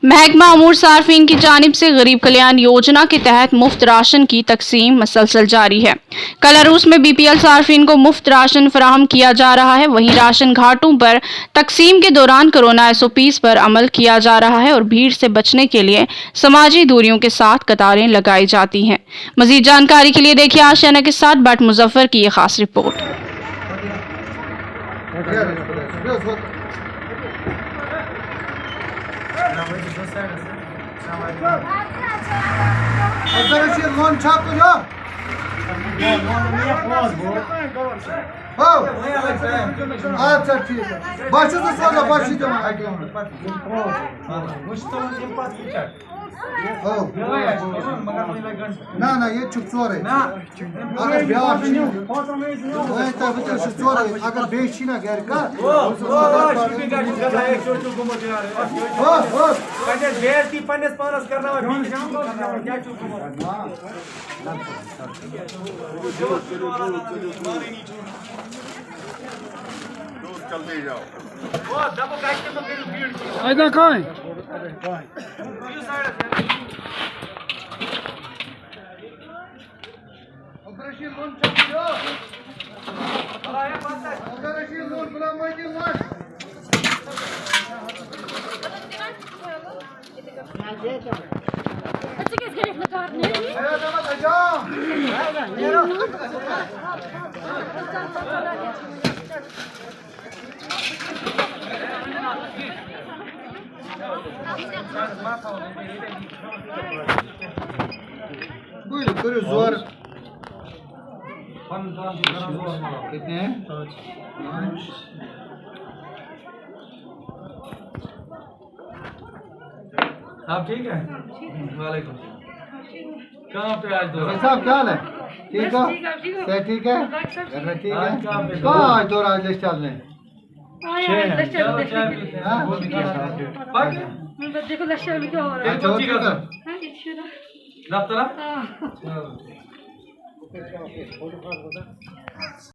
महकमा अमूर सार्फिन की जानिब से गरीब कल्याण योजना के तहत मुफ्त राशन की तकसीम मसलसल जारी है। कल अरूस में बीपीएल सार्फिन को मुफ्त राशन फराहम किया जा रहा है। वहीं राशन घाटों पर तकसीम के दौरान कोरोना SOPs पर अमल किया जा रहा है और भीड़ से बचने के लिए समाजी दूरियों के साथ कतारें लगाई जाती हैं। मजीद जानकारी के लिए देखिए आशियाना के साथ बट मुजफ्फर की ये खास रिपोर्ट। लोन छाप तुझो अच्छा ठीक है बस सोचा बस ना ये चुप चोर अगर ब्याह चोर अगर बेची ना घर का चलते जाओ Buyurun, böyle zor. कितने हैं? आप ठीक है? वालेकुम। कहाँ पे आज दो? साहब क्या हाल है? ठीक हो? क्या ठीक है? घर में ठीक है? कहाँ आज दो आज ले चल रहे? देखो लक्ष्य में क्या हो रहा है? अच्छा, ठीक है। दफ्तर? हाँ।